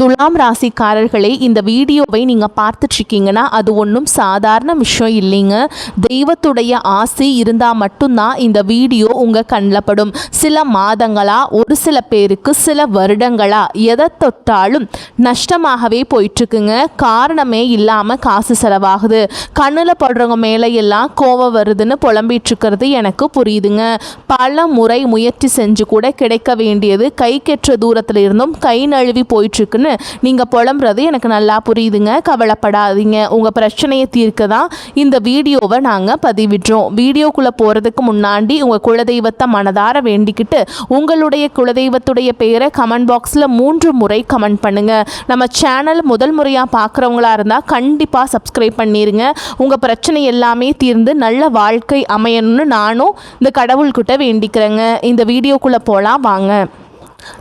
துலாம் ராசிக்காரர்களே, இந்த வீடியோவை நீங்கள் பார்த்துட்ருக்கீங்கன்னா அது ஒன்றும் சாதாரண விஷயம் இல்லைங்க. தெய்வத்துடைய ஆசை இருந்தால் மட்டும்தான் இந்த வீடியோ உங்கள் கண்ணில் படும். சில மாதங்களா, ஒரு சில பேருக்கு சில வருடங்களா எதை தொட்டாலும் நஷ்டமாகவே போயிட்டுருக்குங்க. காரணமே இல்லாமல் காசு செலவாகுது. கண்ணில் படுறவங்க மேலே எல்லாம் கோவம் வருதுன்னு புலம்பிகிட்ருக்கிறது எனக்கு புரியுதுங்க. பல முறை முயற்சி செஞ்சு கூட கிடைக்க வேண்டியது கை கெற்ற தூரத்தில் இருந்தும் கை நழுவி போயிட்டுருக்குன்னு நீங்கள் புலம்புறது எனக்கு நல்லா புரியுதுங்க. கவலைப்படாதீங்க. உங்கள் பிரச்சனையை தீர்க்க தான் இந்த வீடியோவை நாங்கள் பதிவிடுறோம். வீடியோக்குள்ளே போகிறதுக்கு முன்னாடி உங்கள் குலதெய்வத்தை மனதார வேண்டிக்கிட்டு உங்களுடைய குலதெய்வத்துடைய பெயரை கமெண்ட் பாக்ஸில் 3 முறை கமெண்ட் பண்ணுங்கள். நம்ம சேனல் முதல் முறையாக பார்க்குறவங்களா இருந்தால் கண்டிப்பாக சப்ஸ்கிரைப் பண்ணிடுங்க. உங்கள் பிரச்சனை எல்லாமே தீர்ந்து நல்ல வாழ்க்கை அமையணும்னு நானும் இந்த கடவுள்கிட்ட வேண்டிக்கிறேங்க. இந்த வீடியோக்குள்ளே போகலாம் வாங்க.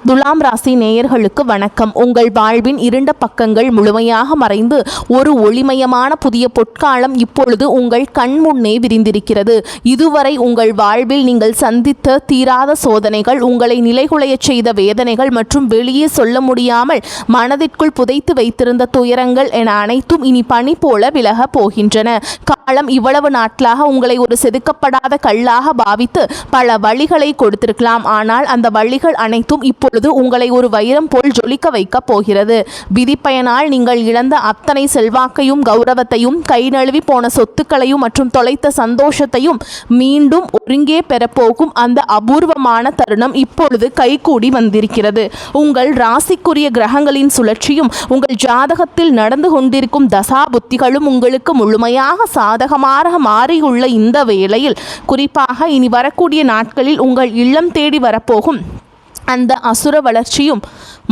துலாம் ராசி நேயர்களுக்கு வணக்கம். உங்கள் வாழ்வின் இருண்ட பக்கங்கள் முழுமையாக மறைந்து ஒரு ஒளிமயமான புதிய பொற்காலம் இப்பொழுது உங்கள் கண் முன்னே விரிந்திருக்கிறது. இதுவரை உங்கள் வாழ்வில் நீங்கள் சந்தித்த தீராத சோதனைகள், உங்களை நிலைகுலைய செய்த வேதனைகள் மற்றும் வெளியே சொல்ல முடியாமல் மனதிற்குள் புதைத்து வைத்திருந்த துயரங்கள் என அனைத்தும் இனி பனி போல விலக போகின்றன. காலம் இவ்வளவு நாட்களாக உங்களை ஒரு செதுக்கப்படாத கல்லாக பாவித்து பல வழிகளை கொடுத்திருக்கலாம். ஆனால் அந்த வழிகள் அனைத்தும் இப்பொழுது உங்களை ஒரு வைரம் போல் ஜொலிக்க வைக்க போகிறது. விதிப்பயனால் நீங்கள் இழந்த அத்தனை செல்வாக்கையும் கௌரவத்தையும், கை நழுவி போன சொத்துக்களையும் மற்றும் தொலைத்த சந்தோஷத்தையும் மீண்டும் ஒருங்கே பெறப்போகும் அந்த அபூர்வமான தருணம் இப்பொழுது கைகூடி வந்திருக்கிறது. உங்கள் ராசிக்குரிய கிரகங்களின் சுழற்சியும் உங்கள் ஜாதகத்தில் நடந்து கொண்டிருக்கும் தசா புத்திகளும் உங்களுக்கு முழுமையாக சாதகமாக மாறியுள்ள இந்த வேளையில், குறிப்பாக இனி வரக்கூடிய நாட்களில் உங்கள் இல்லம் தேடி வரப்போகும் அந்த அசுர வளர்ச்சியும்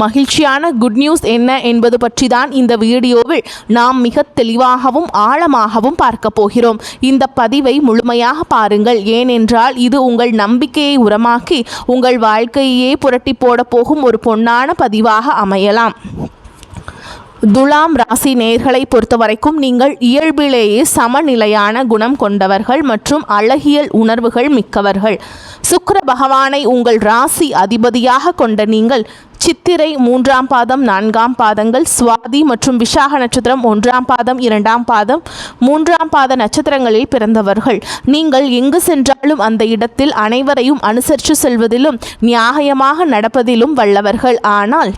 மகிழ்ச்சியான குட் நியூஸ் என்ன என்பது பற்றி தான் இந்த வீடியோவில் நாம் மிக தெளிவாகவும் ஆழமாகவும் பார்க்க போகிறோம். இந்த பதிவை முழுமையாக பாருங்கள். ஏனென்றால் இது உங்கள் நம்பிக்கையை உரமாக்கி உங்கள் வாழ்க்கையே புரட்டி போட போகும் ஒரு பொன்னான பதிவாக அமையலாம். துலாம் ராசி நேயர்களை பொறுத்த வரைக்கும் நீங்கள் இயல்பிலேயே சமநிலையான குணம் கொண்டவர்கள் மற்றும் அழகியல் உணர்வுகள் மிக்கவர்கள். சுக்கிர பகவானை உங்கள் ராசி அதிபதியாக கொண்ட நீங்கள் சித்திரை 3ஆம் பாதம் 4ஆம் பாதங்கள், சுவாதி மற்றும் விசாக நட்சத்திரம் 1ஆம் பாதம் 2ஆம் பாதம் 3ஆம் பாத நட்சத்திரங்களில் பிறந்தவர்கள். நீங்கள் எங்கு சென்றாலும் அந்த இடத்தில் அனைவரையும் அனுசரித்து செல்வதிலும் நியாயமாக நடப்பதிலும் வல்லவர்கள். ஆனால்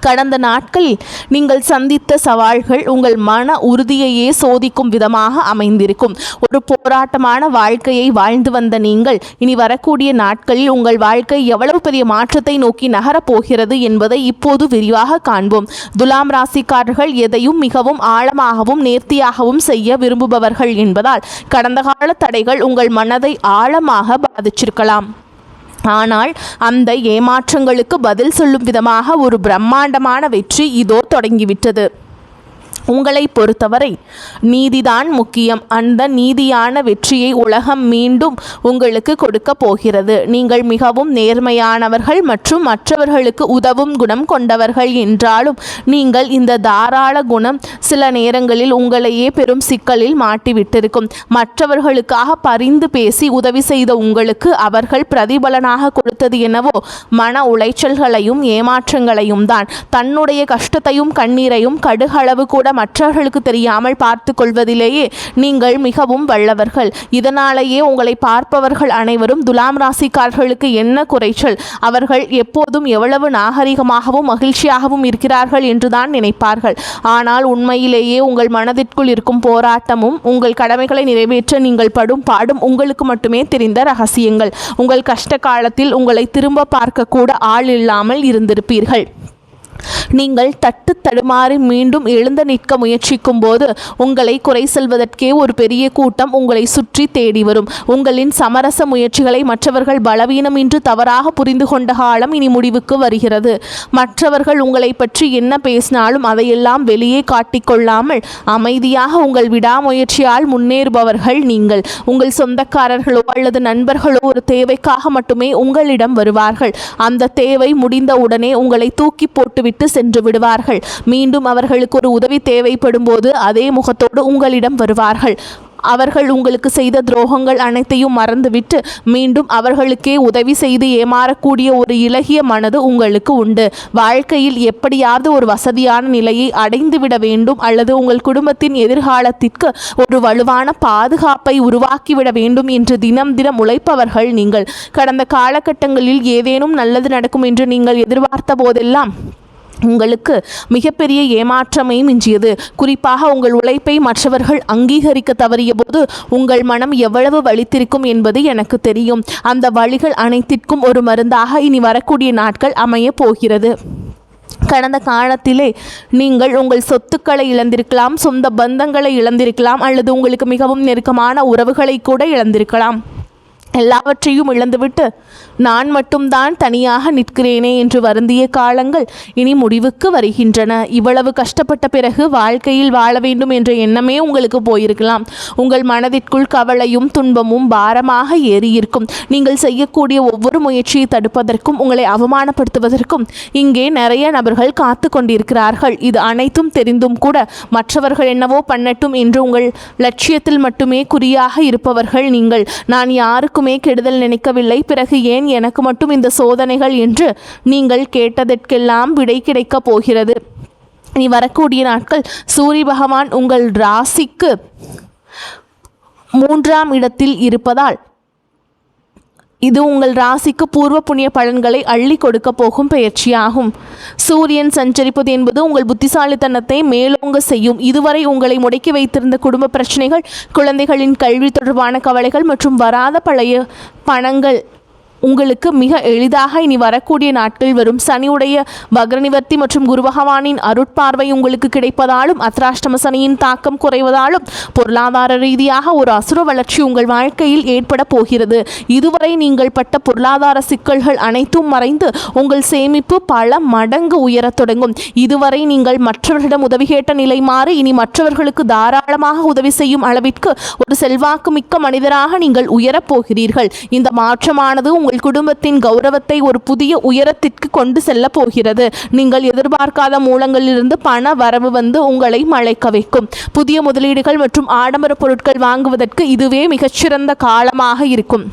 கடந்த நாட்களில் நீங்கள் சந்தித்த சவால்கள் உங்கள் மன உறுதியையே சோதிக்கும் விதமாக அமைந்திருக்கும். ஒரு போராட்டமான வாழ்க்கையை வாழ்ந்து வந்த நீங்கள் இனி வரக்கூடிய நாட்களில் உங்கள் வாழ்க்கை எவ்வளவு பெரிய மாற்றத்தை நோக்கி நகரப்போகிறது என்பதை இப்போது விரிவாக காண்போம். துலாம் ராசிக்காரர்கள் எதையும் மிகவும் ஆழமாகவும் நேர்த்தியாகவும் செய்ய விரும்புபவர்கள் என்பதால் கடந்த கால தடைகள் உங்கள் மனதை ஆழமாக பாதிச்சிருக்கலாம். ஆனால் அந்த ஏமாற்றங்களுக்கு பதில் சொல்லும் விதமாக ஒரு பிரம்மாண்டமான வெற்றி இதோ தொடங்கிவிட்டது. உங்களை பொறுத்தவரை நீதிதான் முக்கியம். அந்த நீதியான வெற்றியை உலகம் மீண்டும் உங்களுக்கு கொடுக்க போகிறது. நீங்கள் மிகவும் நேர்மையானவர்கள் மற்றும் மற்றவர்களுக்கு உதவும் குணம் கொண்டவர்கள் என்றாலும் நீங்கள் இந்த தாராள குணம் சில நேரங்களில் உங்களையே பெரும் சிக்கலில் மாட்டிவிட்டிருக்கும். மற்றவர்களுக்காக பரிந்து பேசி உதவி செய்த உங்களுக்கு அவர்கள் பிரதிபலனாக கொடுத்தது என்னவோ மன உளைச்சல்களையும் ஏமாற்றங்களையும் தான். தன்னுடைய கஷ்டத்தையும் கண்ணீரையும் கடுகளவு கூட மற்றவர்களுக்கு தெரியாமல் பார்த்து கொள்வதிலேயே நீங்கள் மிகவும் வல்லவர்கள். இதனாலேயே உங்களை பார்ப்பவர்கள் அனைவரும் துலாம் ராசிக்காரர்களுக்கு என்ன குறைச்சல், அவர்கள் எப்போதும் எவ்வளவு நாகரிகமாகவும் மகிழ்ச்சியாகவும் இருக்கிறார்கள் என்றுதான் நினைப்பார்கள். ஆனால் உண்மையிலேயே உங்கள் மனதிற்குள் இருக்கும் போராட்டமும் உங்கள் கடமைகளை நிறைவேற்ற நீங்கள் படும் பாடும் உங்களுக்கு மட்டுமே தெரிந்த ரகசியங்கள். உங்கள் கஷ்ட காலத்தில் உங்களை திரும்ப பார்க்க கூட ஆள் இல்லாமல் இருந்திருப்பீர்கள். நீங்கள் தட்டு தடுமாறி மீண்டும் எழுந்து நிற்க முயற்சிக்கும் போது உங்களை குறை சொல்வதற்கே ஒரு பெரிய கூட்டம் உங்களை சுற்றி தேடி வரும். உங்களின் சமரச முயற்சிகளை மற்றவர்கள் பலவீனம் என்று தவறாக புரிந்து கொண்ட காலம் இனி முடிவுக்கு வருகிறது. மற்றவர்கள் உங்களை பற்றி என்ன பேசினாலும் அதையெல்லாம் வெளியே காட்டிக்கொள்ளாமல் அமைதியாக உங்கள் விடாமுயற்சியால் முன்னேறுபவர்கள் நீங்கள். உங்கள் சொந்தக்காரர்களோ அல்லது நண்பர்களோ ஒரு தேவைக்காக மட்டுமே உங்களிடம் வருவார்கள். அந்த தேவை முடிந்த உடனே உங்களை தூக்கி போட்டு விட்டு சென்று விடுவார்கள். மீண்டும் அவர்களுக்கு ஒரு உதவி தேவைப்படும் போது அதே முகத்தோடு உங்களிடம் வருவார்கள். அவர்கள் உங்களுக்கு செய்த துரோகங்கள் அனைத்தையும் மறந்துவிட்டு மீண்டும் அவர்களுக்கே உதவி செய்து ஏமாறக்கூடிய ஒரு இளகிய மனது உங்களுக்கு உண்டு. வாழ்க்கையில் எப்படியாவது ஒரு வசதியான நிலையை அடைந்துவிட வேண்டும் அல்லது உங்கள் குடும்பத்தின் எதிர்காலத்திற்கு ஒரு வலுவான பாதுகாப்பை உருவாக்கிவிட வேண்டும் என்று தினம் தினம் உழைப்பவர்கள் நீங்கள். கடந்த காலகட்டங்களில் ஏதேனும் நல்லது நடக்கும் என்று நீங்கள் எதிர்பார்த்த போதெல்லாம் உங்களுக்கு மிகப்பெரிய ஏமாற்றமே மிஞ்சியது. குறிப்பாக உங்கள் உழைப்பை மற்றவர்கள் அங்கீகரிக்க தவறிய போது உங்கள் மனம் எவ்வளவு வலித்திருக்கும் என்பது எனக்கு தெரியும். அந்த வலிகள் அனைத்திற்கும் ஒரு மருந்தாக இனி வரக்கூடிய நாட்கள் அமைய போகிறது. கடந்த காலத்திலே நீங்கள் உங்கள் சொத்துக்களை இழந்திருக்கலாம், சொந்த பந்தங்களை இழந்திருக்கலாம், அல்லது உங்களுக்கு மிகவும் நெருக்கமான உறவுகளை கூட இழந்திருக்கலாம். எல்லாவற்றையும் இழந்துவிட்டு நான் மட்டும்தான் தனியாக நிற்கிறேனே என்று வருந்திய காலங்கள் இனி முடிவுக்கு வருகின்றன. இவ்வளவு கஷ்டப்பட்ட பிறகு வாழ்க்கையில் வாழ வேண்டும் என்ற எண்ணமே உங்களுக்கு போயிருக்கலாம். உங்கள் மனதிற்குள் கவலையும் துன்பமும் பாரமாக ஏறியிருக்கும். நீங்கள் செய்யக்கூடிய ஒவ்வொரு முயற்சியை தடுப்பதற்கும் உங்களை அவமானப்படுத்துவதற்கும் இங்கே நிறைய நபர்கள் காத்து கொண்டிருக்கிறார்கள். இது அனைத்தும் தெரிந்தும் கூட மற்றவர்கள் என்னவோ பண்ணட்டும் என்று உங்கள் லட்சியத்தில் மட்டுமே குறியாக இருப்பவர்கள் நீங்கள். நான் யாருக்குமே கெடுதல் நினைக்கவில்லை, பிறகு ஏன் எனக்கு மட்டும் இந்த சோதனைகள் என்று நீங்கள் கேட்டதற்கெல்லாம் விடை கிடைக்கப் போகிறது. இனி வரக்கூடிய நாட்கள் சூரிய பகவான் உங்கள் ராசிக்கு 3ஆம் இடத்தில் இருப்பதால் இது உங்கள் ராசிக்கு பூர்வ புண்ணிய பலன்களை அள்ளி கொடுக்க போகும் பயிற்சியாகும். சூரியன் சஞ்சரிப்பது என்பது உங்கள் புத்திசாலித்தனத்தை மேலோங்க செய்யும். இதுவரை உங்களை முடக்கி வைத்திருந்த குடும்ப பிரச்சனைகள், குழந்தைகளின் கல்வி தொடர்பான கவலைகள் மற்றும் வராத பழைய பணங்கள் உங்களுக்கு மிக எளிதாக இனி வரக்கூடிய நாட்கள் வரும். சனியுடைய வக்ரநிவர்த்தி மற்றும் குரு பகவானின் அருட்பார்வை உங்களுக்கு கிடைப்பதாலும் அர்த்தாஷ்டம சனியின் தாக்கம் குறைவதாலும் பொருளாதார ரீதியாக ஒரு அசுர வளர்ச்சி உங்கள் வாழ்க்கையில் ஏற்பட போகிறது. இதுவரை நீங்கள் பட்ட பொருளாதார சிக்கல்கள் அனைத்தும் மறைந்து உங்கள் சேமிப்பு பல மடங்கு உயரத் தொடங்கும். இதுவரை நீங்கள் மற்றவர்களிடம் உதவி கேட்ட நிலை மாறி இனி மற்றவர்களுக்கு தாராளமாக உதவி செய்யும் அளவிற்கு ஒரு செல்வாக்கு மிக்க மனிதராக நீங்கள் உயரப் போகிறீர்கள். இந்த மாற்றமானது உங்கள் குடும்பத்தின் கௌரவத்தை ஒரு புதிய உயரத்திற்கு கொண்டு செல்ல போகிறது. நீங்கள் எதிர்பார்க்காத மூலங்களிலிருந்து பண வரவு வந்து உங்களை மலைக்க வைக்கும். புதிய முதலீடுகள் மற்றும் ஆடம்பர பொருட்கள் வாங்குவதற்கு இதுவே மிகச்சிறந்த காலமாக இருக்கும்.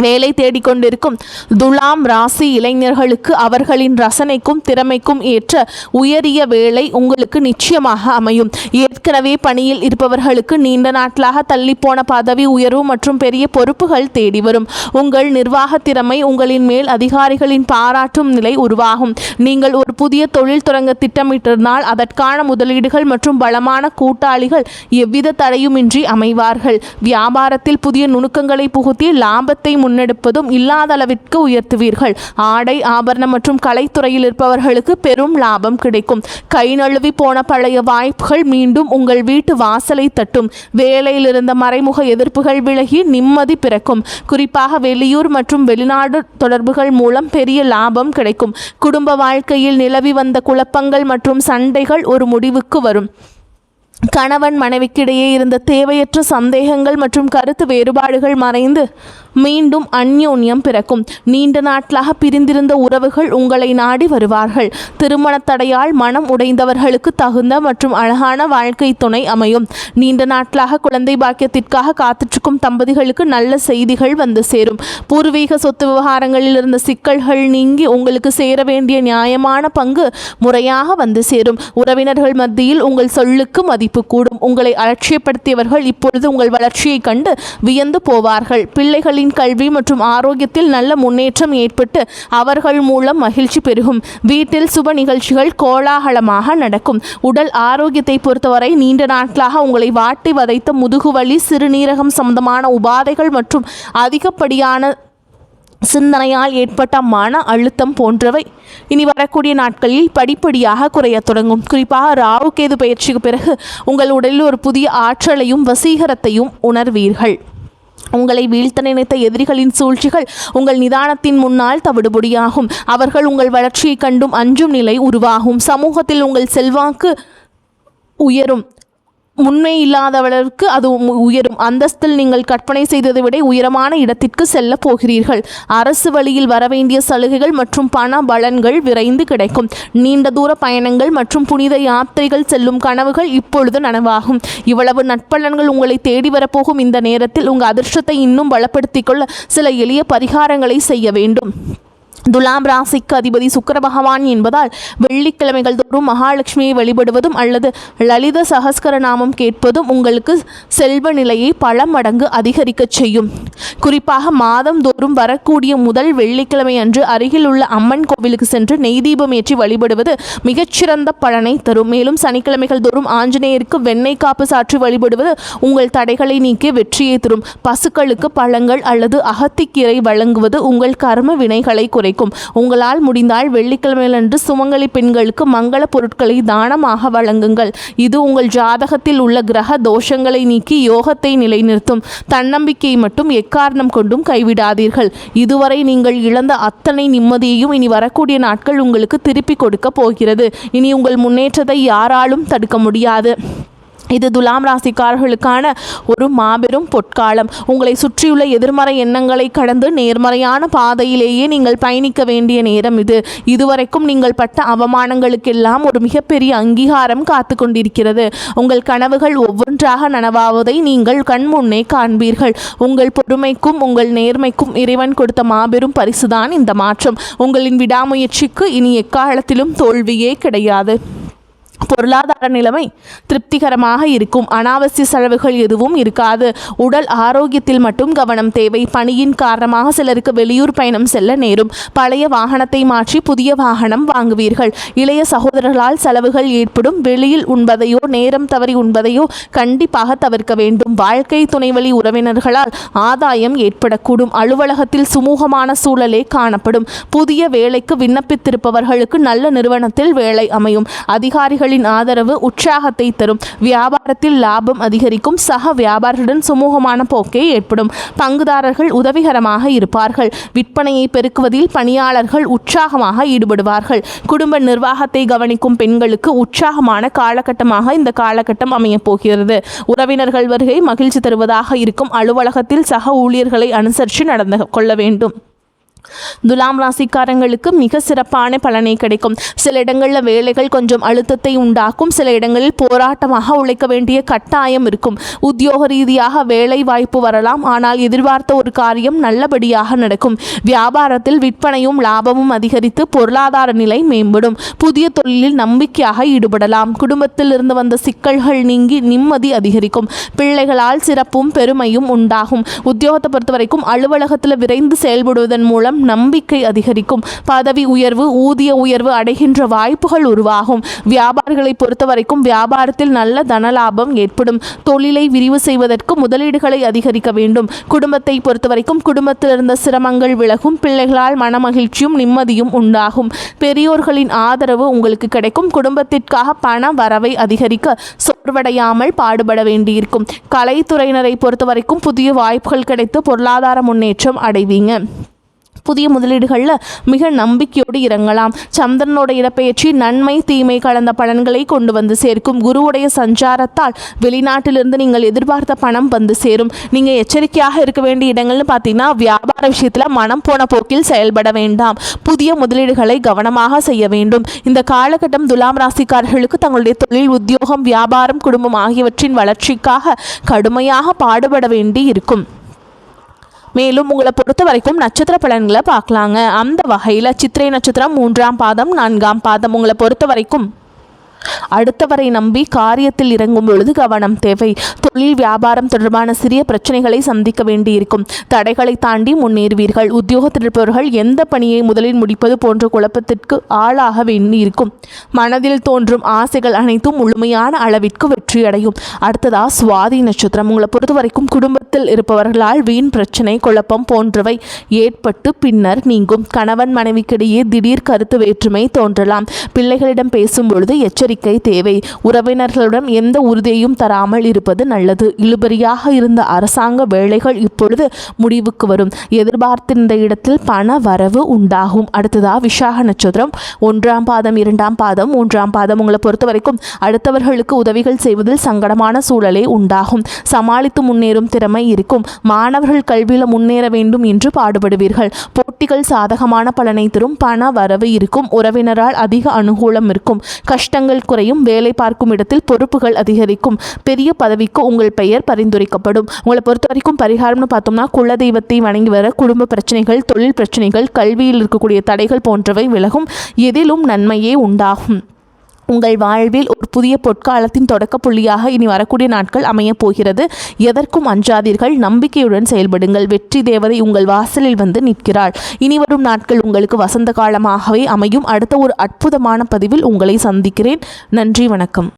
வேலை தேடிக்கொண்டிருக்கும் துலாம் ராசி இளைஞர்களுக்கு அவர்களின் ரசனைக்கும் திறமைக்கும் ஏற்ற உயரிய வேலை உங்களுக்கு நிச்சயமாக அமையும். ஏற்கனவே பணியில் இருப்பவர்களுக்கு நீண்ட நாட்களாக தள்ளிப்போன பதவி உயர்வு மற்றும் பெரிய பொறுப்புகள் தேடி வரும். உங்கள் நிர்வாக திறமை உங்களின் மேல் அதிகாரிகளின் பாராட்டும் நிலை உருவாகும். நீங்கள் ஒரு புதிய தொழில் தொடங்க திட்டமிட்டிருந்தால் அதற்கான முதலீடுகள் மற்றும் பலமான கூட்டாளிகள் எவ்வித தடையுமின்றி அமைவார்கள். வியாபாரத்தில் புதிய நுணுக்கங்களை புகுத்தி லாபத்தை முன்னெடுப்பதும் இல்லாத அளவிற்கு உயர்த்துவீர்கள். ஆடை ஆபரணம் மற்றும் கலைத்துறையில் இருப்பவர்களுக்கு பெரும் லாபம் கிடைக்கும். கை நழுவி போன பழைய வாய்ப்புகள் மீண்டும் உங்கள் வீட்டு வாசலை தட்டும். வேலையில் இருந்த மறைமுக எதிர்ப்புகள் விலகி நிம்மதி பிறக்கும். குறிப்பாக வெளியூர் மற்றும் வெளிநாடு தொடர்புகள் மூலம் பெரிய லாபம் கிடைக்கும். குடும்ப வாழ்க்கையில் நிலவி வந்த குழப்பங்கள் மற்றும் சண்டைகள் ஒரு முடிவுக்கு வரும். கணவன் மனைவிக்கிடையே இருந்த தேவையற்ற சந்தேகங்கள் மற்றும் கருத்து வேறுபாடுகள் மறைந்து மீண்டும் அந்யோன்யம் பிறக்கும். நீண்ட நாட்களாக பிரிந்திருந்த உறவுகள் உங்களை நாடி வருவார்கள். திருமண தடையால் மனம் உடைந்தவர்களுக்கு தகுந்த மற்றும் அழகான வாழ்க்கை துணை அமையும். நீண்ட நாட்களாக குழந்தை பாக்கியத்திற்காக காத்திருக்கும் தம்பதிகளுக்கு நல்ல செய்திகள் வந்து சேரும். பூர்வீக சொத்து விவகாரங்களில் இருந்த சிக்கல்கள் நீங்கி உங்களுக்கு சேர வேண்டிய நியாயமான பங்கு முறையாக வந்து சேரும். உறவினர்கள் மத்தியில் உங்கள் சொல்லுக்கு மதிப்பு கூடும். உங்களை அலட்சியப்படுத்தியவர்கள் இப்பொழுது உங்கள் வளர்ச்சியை கண்டு வியந்து போவார்கள். பிள்ளைகளின் கல்வி மற்றும் ஆரோக்கியத்தில் நல்ல முன்னேற்றம் ஏற்பட்டு அவர்கள் மூலம் மகிழ்ச்சி பெருகும். வீட்டில் சுப நிகழ்ச்சிகள் கோலாகலமாக நடக்கும். உடல் ஆரோக்கியத்தை பொறுத்தவரை நீண்ட நாட்களாக உங்களை வாட்டி வதைத்த முதுகுவலி, சிறுநீரகம் சம்பந்தமான உபாதைகள் மற்றும் அதிகப்படியான சிந்தனையால் ஏற்பட்ட மன அழுத்தம் போன்றவை இனி வரக்கூடிய நாட்களில் படிப்படியாக குறையத் தொடங்கும். குறிப்பாக ராகு கேது பயிற்சிக்கு பிறகு உங்கள் உடலில் ஒரு புதிய ஆற்றலையும் வசீகரத்தையும் உணர்வீர்கள். உங்களை வீழ்த்த நினைத்த எதிரிகளின் சூழ்ச்சிகள் உங்கள் நிதானத்தின் முன்னால் தவிடுபொடியாகும். அவர்கள் உங்கள் வளர்ச்சியை கண்டும் அஞ்சும் நிலை உருவாகும். சமூகத்தில் உங்கள் செல்வாக்கு உயரும். முன்மை இல்லாதவர்களுக்கு அது உயரும். அந்தஸ்தில் நீங்கள் கற்பனை செய்ததை விட உயரமான இடத்திற்கு செல்ல போகிறீர்கள். அரசு வழியில் வரவேண்டிய சலுகைகள் மற்றும் பண பலன்கள் விரைந்து கிடைக்கும். நீண்ட தூர பயணங்கள் மற்றும் புனித யாத்திரைகள் செல்லும் கனவுகள் இப்பொழுது நனவாகும். இவ்வளவு நற்பலன்கள் உங்களை தேடி வரப்போகும் இந்த நேரத்தில் உங்கள் அதிர்ஷ்டத்தை இன்னும் பலப்படுத்திக் கொள்ள சில எளிய பரிகாரங்களை செய்ய வேண்டும். துலாம் ராசிக்கு அதிபதி சுக்கிர பகவான் என்பதால் வெள்ளிக்கிழமைகள் தோறும் மகாலட்சுமியை வழிபடுவதும் அல்லது லலித சகஸ்கரநாமம் கேட்பதும் உங்களுக்கு செல்வ நிலையை பல மடங்கு அதிகரிக்க செய்யும். குறிப்பாக மாதம் தோறும் வரக்கூடிய முதல் வெள்ளிக்கிழமை அன்று அருகில் உள்ள அம்மன் கோவிலுக்கு சென்று நெய் தீபம் ஏற்றி வழிபடுவது மிகச்சிறந்த பலனை தரும். மேலும் சனிக்கிழமைகள் தோறும் ஆஞ்சநேயருக்கு வெண்ணெய் காப்பு சாற்றி வழிபடுவது உங்கள் தடைகளை நீக்கி வெற்றியை தரும். பசுக்களுக்கு பழங்கள் அல்லது அகத்திக்கீரை வழங்குவது உங்கள் கர்ம வினைகளை குறைக்கும். உங்களால் முடிந்தால் வெள்ளிக்கிழமையன்று சுமங்கலி பெண்களுக்கு மங்கள பொருட்களை தானமாக வழங்குங்கள். இது உங்கள் ஜாதகத்தில் உள்ள கிரக தோஷங்களை நீக்கி யோகத்தை நிலைநிறுத்தும். தன்னம்பிக்கையை மட்டும் எக்காரணம் கொண்டும் கைவிடாதீர்கள். இதுவரை நீங்கள் இழந்த அத்தனை நிம்மதியையும் இனி வரக்கூடிய நாட்கள் உங்களுக்கு திருப்பி கொடுக்க போகிறது. இனி உங்கள் முன்னேற்றத்தை யாராலும் தடுக்க முடியாது. இது துலாம் ராசிக்காரர்களுக்கான ஒரு மாபெரும் பொற்காலம். உங்களை சுற்றியுள்ள எதிர்மறை எண்ணங்களை கடந்து நேர்மறையான பாதையிலேயே நீங்கள் பயணிக்க வேண்டிய நேரம் இது. இதுவரைக்கும் நீங்கள் பட்ட அவமானங்களுக்கெல்லாம் ஒரு மிகப்பெரிய அங்கீகாரம் காத்து கொண்டிருக்கிறது. உங்கள் கனவுகள் ஒவ்வொன்றாக நனவாவதை நீங்கள் கண்முன்னே காண்பீர்கள். உங்கள் பொறுமைக்கும் உங்கள் நேர்மைக்கும் இறைவன் கொடுத்த மாபெரும் பரிசுதான் இந்த மாற்றம். உங்களின் விடாமுயற்சிக்கு இனி எக்காலத்திலும் தோல்வியே கிடையாது. பொருளாதார நிலைமை திருப்திகரமாக இருக்கும். அனாவசிய செலவுகள் எதுவும் இருக்காது. உடல் ஆரோக்கியத்தில் மட்டும் கவனம் தேவை. பணியின் காரணமாக சிலருக்கு வெளியூர் பயணம் செல்ல நேரும். பழைய வாகனத்தை மாற்றி புதிய வாகனம் வாங்குவீர்கள். இளைய சகோதரர்களால் செலவுகள் ஏற்படும். வெளியில் உண்பதையோ நேரம் தவறி உண்பதையோ கண்டிப்பாக தவிர்க்க வேண்டும். வாழ்க்கை துணைவழி உறவினர்களால் ஆதாயம் ஏற்படக்கூடும். அலுவலகத்தில் சுமூகமான சூழலே காணப்படும். புதிய வேலைக்கு விண்ணப்பித்திருப்பவர்களுக்கு நல்ல நிறுவனத்தில் வேலை அமையும். அதிகாரிகளின் ஆதரவு உற்சாகத்தை தரும். வியாபாரத்தில் லாபம் அதிகரிக்கும். சக வியாபாரியுடன் சுமூகமான போக்கே ஏற்படும். பங்குதாரர்கள் உதவிகரமாக இருப்பார்கள். விற்பனையை பெருக்குவதில் பணியாளர்கள் உற்சாகமாக ஈடுபடுவார்கள். குடும்ப நிர்வாகத்தை கவனிக்கும் பெண்களுக்கு உற்சாகமான காலகட்டமாக இந்த காலகட்டம் அமையப் போகிறது. உறவினர்கள் வருகை மகிழ்ச்சி தருவதாக இருக்கும். அலுவலகத்தில் சக ஊழியர்களை அனுசரித்து நடந்து கொள்ள வேண்டும். துலாம் ராசிக்காரங்களுக்கு மிக சிறப்பான பலனை கிடைக்கும். சில இடங்களில் வேலைகள் கொஞ்சம் அழுத்தத்தை உண்டாக்கும். சில இடங்களில் போராட்டமாக உழைக்க வேண்டிய கட்டாயம் இருக்கும். உத்தியோக ரீதியாக வேலை வாய்ப்பு வரலாம். ஆனால் எதிர்பார்த்த ஒரு காரியம் நல்லபடியாக நடக்கும். வியாபாரத்தில் விற்பனையும் லாபமும் அதிகரித்து பொருளாதார நிலை மேம்படும். புதிய தொழிலில் நம்பிக்கையாக ஈடுபடலாம். குடும்பத்தில் இருந்து வந்த சிக்கல்கள் நீங்கி நிம்மதி அதிகரிக்கும். பிள்ளைகளால் சிறப்பும் பெருமையும் உண்டாகும். உத்தியோகத்தை பொறுத்த வரைக்கும் அலுவலகத்தில் விரைந்து செயல்படுவதன் மூலம் நம்பிக்கை அதிகரிக்கும். பதவி உயர்வு ஊதிய உயர்வு அடைகின்ற வாய்ப்புகள் உருவாகும். வியாபாரிகளை பொறுத்தவரைக்கும் வியாபாரத்தில் நல்ல தனலாபம் ஏற்படும். தொழிலை விரிவு செய்வதற்கு முதலீடுகளை அதிகரிக்க வேண்டும். குடும்பத்தை பொறுத்தவரைக்கும் குடும்பத்தில் இருந்த சிரமங்கள் விலகும். பிள்ளைகளால் மனமகிழ்ச்சியும் நிம்மதியும் உண்டாகும். பெரியோர்களின் ஆதரவு உங்களுக்கு கிடைக்கும். குடும்பத்திற்காக பண வரவை அதிகரிக்க சோர்வடையாமல் பாடுபட வேண்டியிருக்கும். கலைத்துறையினரை பொறுத்தவரைக்கும் புதிய வாய்ப்புகள் கிடைத்து பொருளாதார முன்னேற்றம் அடைவீங்க. புதிய முதலீடுகளில் மிக நம்பிக்கையோடு இறங்கலாம். சந்திரனோட இடப்பெயர்ச்சி நன்மை தீமை கலந்த பலன்களை கொண்டு வந்து சேர்க்கும். குருவுடைய சஞ்சாரத்தால் வெளிநாட்டிலிருந்து நீங்கள் எதிர்பார்த்த பணம் வந்து சேரும். நீங்கள் எச்சரிக்கையாக இருக்க வேண்டிய இடங்கள்னு பார்த்தீங்கன்னா வியாபார விஷயத்தில் மனம் போன போக்கில் செயல்பட வேண்டாம். புதிய முதலீடுகளை கவனமாக செய்ய வேண்டும். இந்த காலகட்டம் துலாம் ராசிக்காரர்களுக்கு தங்களுடைய தொழில் உத்தியோகம் வியாபாரம் குடும்பம் ஆகியவற்றின் வளர்ச்சிக்காக கடுமையாக பாடுபட வேண்டி இருக்கும். மேலும் உங்களை பொறுத்த வரைக்கும் நட்சத்திர பலன்களை பார்க்கலாங்க. அந்த வகையில் சித்திரை நட்சத்திரம் 3ஆம் பாதம் 4ஆம் பாதம் உங்களை பொறுத்த வரைக்கும் அடுத்தவரை நம்பி காரியத்தில் இறங்கும் பொழுது கவனம் தேவை. தொழில் வியாபாரம் தொடர்பான சிறிய பிரச்சனைகளை சந்திக்க வேண்டியிருக்கும். தடைகளை தாண்டி முன்னேறுவீர்கள். உத்தியோகத்தில் இருப்பவர்கள் எந்த பணியை முதலில் முடிப்பது போன்ற குழப்பத்திற்கு ஆளாக வேண்டியிருக்கும். மனதில் தோன்றும் ஆசைகள் அனைத்தும் முழுமையான அளவிற்கு வெற்றியடையும். அடுத்ததா சுவாதி நட்சத்திரம் உங்களை பொறுத்த வரைக்கும் குடும்பத்தில் இருப்பவர்களால் வீண் பிரச்சனை குழப்பம் போன்றவை ஏற்பட்டு பின்னர் நீங்கும். கணவன் மனைவிக்கிடையே திடீர் கருத்து வேற்றுமை தோன்றலாம். பிள்ளைகளிடம் பேசும் பொழுது எச்சரிக்கை எச்சரிக்கை தேவை. உறவினர்களிடம் எந்த உறுதியையும் தராமல் இருப்பது நல்லது. இழுபறியாக இருந்த அரசாங்க வேலைகள் இப்பொழுது முடிவுக்கு வரும். எதிர்பார்த்திருந்த இடத்தில் பண வரவு உண்டாகும். அடுத்ததா விசாக நட்சத்திரம் 1ஆம் பாதம் 2ஆம் பாதம் 3ஆம் பாதம். உங்களை பொறுத்த வரைக்கும் அடுத்தவர்களுக்கு உதவிகள் செய்வதில் சங்கடமான சூழலே உண்டாகும். சமாளித்து முன்னேறும் திறமை இருக்கும். மாணவர்கள் கல்வியில் முன்னேற வேண்டும் என்று பாடுபடுவீர்கள். போட்டிகள் சாதகமான பலனை தரும். பண வரவு இருக்கும். உறவினரால் அதிக அனுகூலம் இருக்கும். கஷ்டங்கள் குறையும். வேலை பார்க்கும் இடத்தில் பொறுப்புகள் அதிகரிக்கும். பெரிய பதவிக்கு உங்கள் பெயர் பரிந்துரைக்கப்படும். உங்களை பொறுத்த வரைக்கும் பரிகாரம்னு பார்த்தோம்னா குலதெய்வத்தை வணங்கி வர குடும்ப பிரச்சனைகள், தொழில் பிரச்சனைகள், கல்வியில் இருக்கக்கூடிய தடைகள் போன்றவை விலகும். எதிலும் நன்மையே உண்டாகும். உங்கள் வாழ்வில் ஒரு புதிய பொற்காலத்தின் தொடக்க புள்ளியாக இனி வரக்கூடிய நாட்கள் அமையப் போகிறது. எதற்கும் அஞ்சாதீர்கள். நம்பிக்கையுடன் செயல்படுங்கள். வெற்றி தேவதை உங்கள் வாசலில் வந்து நிற்கிறாள். இனி வரும் நாட்கள் உங்களுக்கு வசந்த காலமாகவே அமையும். அடுத்த ஒரு அற்புதமான பதிவில் உங்களை சந்திக்கிறேன். நன்றி, வணக்கம்.